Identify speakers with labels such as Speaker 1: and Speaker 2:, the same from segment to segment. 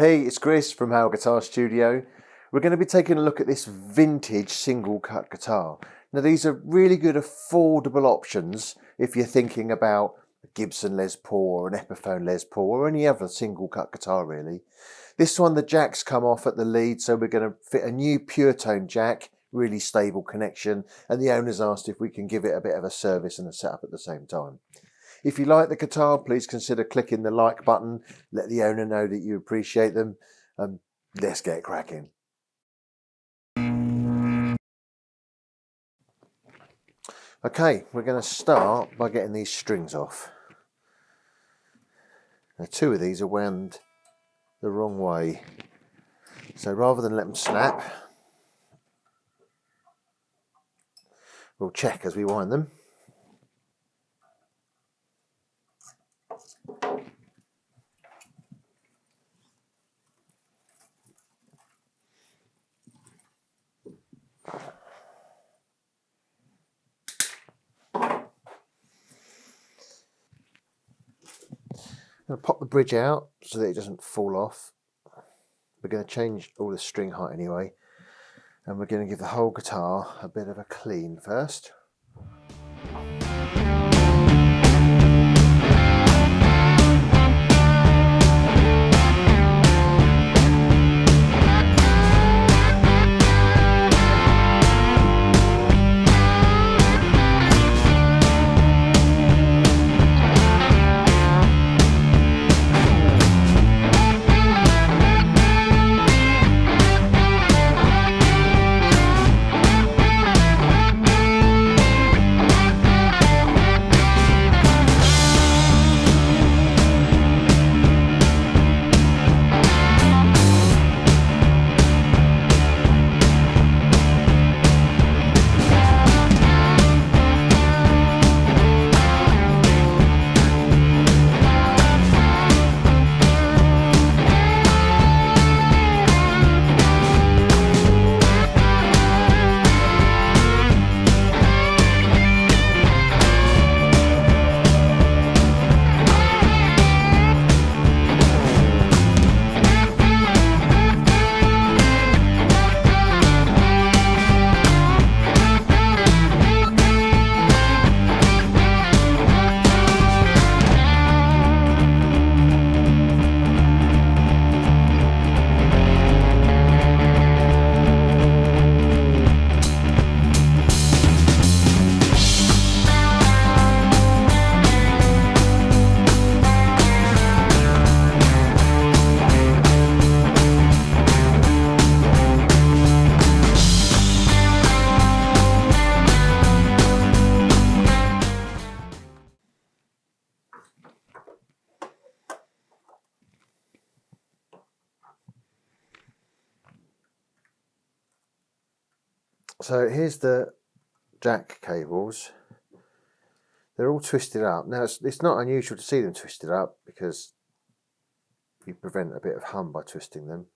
Speaker 1: Hey, it's Chris from How Guitar Studio. We're going to be taking a look at this vintage single cut guitar. Now these are really good affordable options if you're thinking about a Gibson Les Paul or an Epiphone Les Paul or any other single cut guitar really. This one the jacks come off at the lead, so we're going to fit a new pure tone jack, really stable connection, and the owner's asked if we can give it a bit of a service and a setup at the same time. If you like the guitar, please consider clicking the like button. Let the owner know that you appreciate them. Let's get cracking. Okay, we're going to start by getting these strings off. Now, two of these are wound the wrong way. So rather than let them snap, we'll check as we wind them. I'm going to pop the bridge out so that it doesn't fall off. We're going to change all the string height anyway, and we're going to give the whole guitar a bit of a clean first. So here's the jack cables. They're all twisted up. Now it's not unusual to see them twisted up because you prevent a bit of hum by twisting them.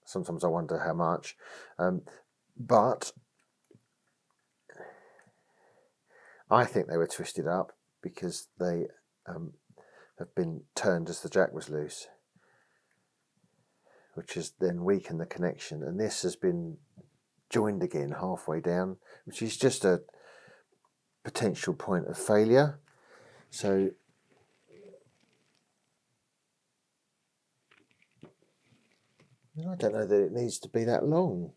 Speaker 1: Sometimes I wonder how much. But I think they were twisted up because they have been turned as the jack was loose, which has then weakened the connection, and this has been joined again halfway down, which is just a potential point of failure. So I don't know that it needs to be that long.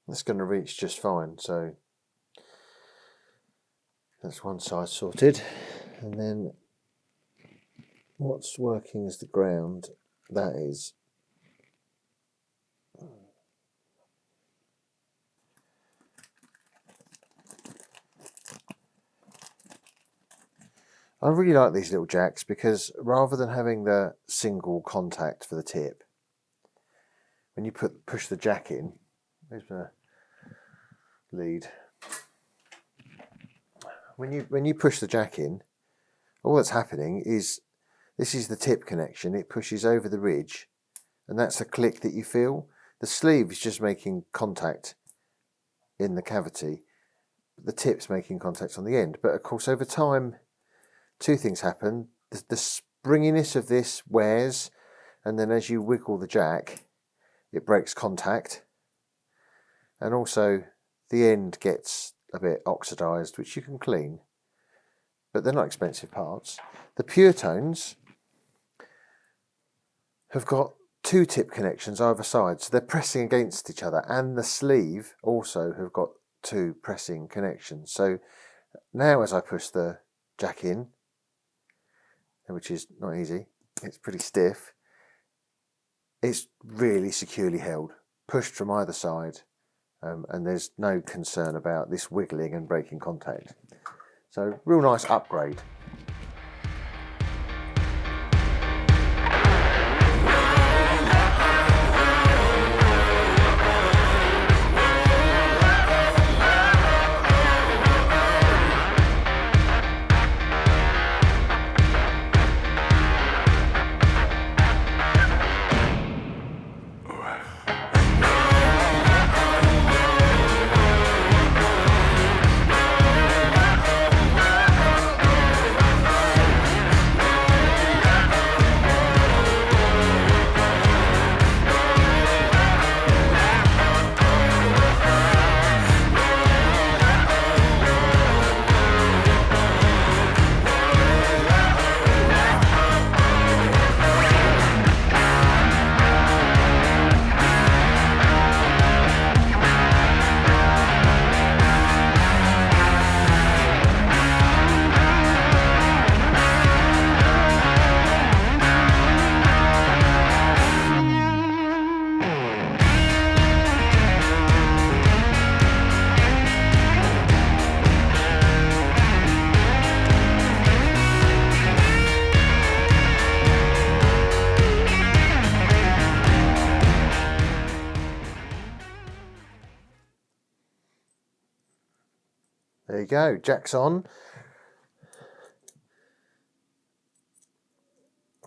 Speaker 1: That's going to reach just fine, so that's one side sorted. And then what's working as the ground, that is I really like these little jacks because rather than having the single contact for the tip, when you push the jack in, there's my lead. When you push the jack in, all that's happening is This is the tip connection. It pushes over the ridge, and that's a click that you feel. The sleeve is just making contact in the cavity. The tip's making contact on the end. But of course, over time, two things happen. The springiness of this wears, and then as you wiggle the jack, it breaks contact. And also, the end gets a bit oxidized, which you can clean. But they're not expensive parts. The pure tones have got two tip connections either side, so they're pressing against each other, and the sleeve also have got two pressing connections. So now as I push the jack in, which is not easy, it's pretty stiff, it's really securely held, pushed from either side, and there's no concern about this wiggling and breaking contact. So real nice upgrade. There you go, jack's on.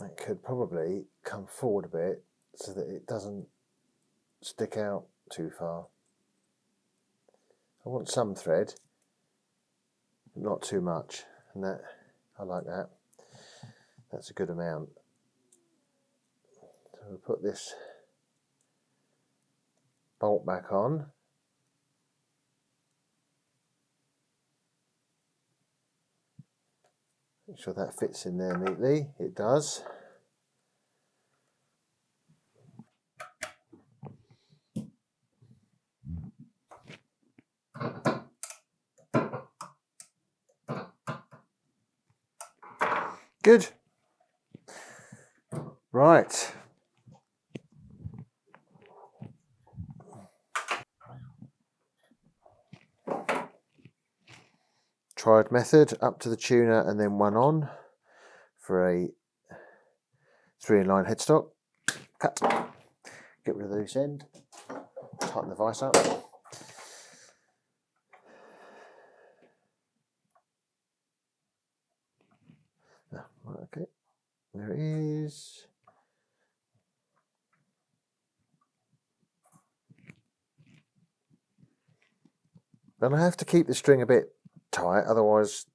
Speaker 1: It could probably come forward a bit so that it doesn't stick out too far. I want some thread, but not too much, and that, I like that. That's a good amount. So we'll put this bolt back on. Make sure that fits in there neatly. It does. Good. Right. Tried method, up to the tuner and then one on for a 3-in-line headstock. Cut. Get rid of the loose end. Tighten the vise up. Okay, there it is. And I have to keep the string a bit tight, otherwise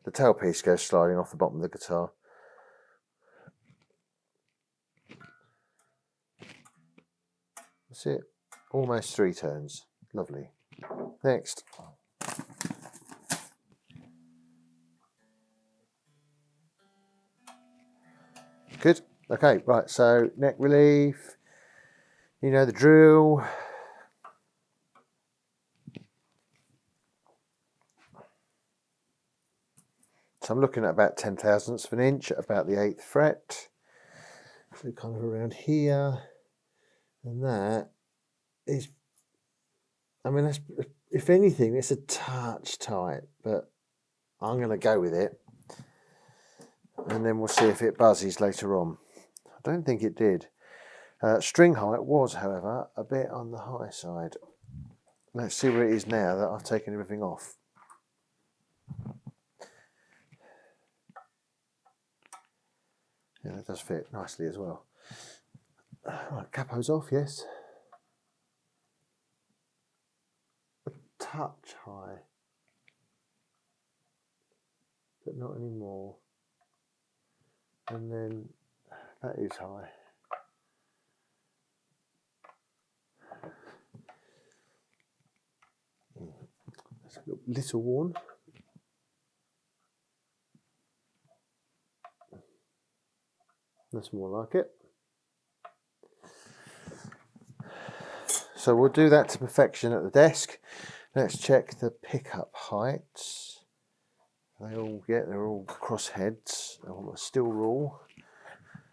Speaker 1: the tailpiece goes sliding off the bottom of the guitar. That's it. Almost 3 turns. Lovely. Next. Good. Okay, right, so neck relief. You know the drill. So I'm looking at about 0.10 of an inch at about the 8th fret. So kind of around here. And that is, I mean, that's, if anything, it's a touch tight, but I'm going to go with it. And then we'll see if it buzzes later on. I don't think it did. String height was, however, a bit on the high side. Let's see where it is now that I've taken everything off. Yeah, that does fit nicely as well. Right, capo's off, yes. A touch high, but not anymore. And then that is high. That's a little worn. That's more like it. So we'll do that to perfection at the desk. Let's check the pickup heights. They're all cross heads. I want a steel rule.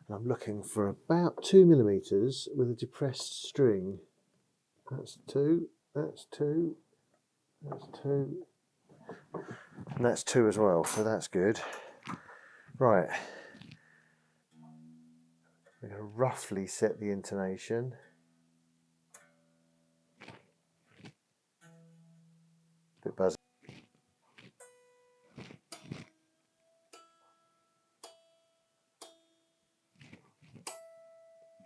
Speaker 1: And I'm looking for about 2 millimeters with a depressed string. That's 2, that's 2, that's 2, and that's 2 as well, so that's good. Right, we're going to roughly set the intonation. Bit buzzy.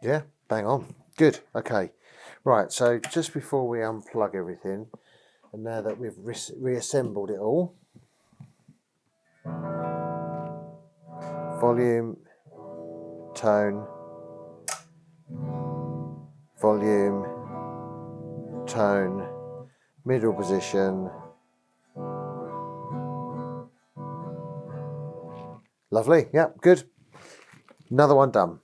Speaker 1: Yeah, bang on. Good, okay. Right, so just before we unplug everything, and now that we've reassembled it all, volume, tone, volume, tone, middle position. Lovely, yeah, good. Another one done.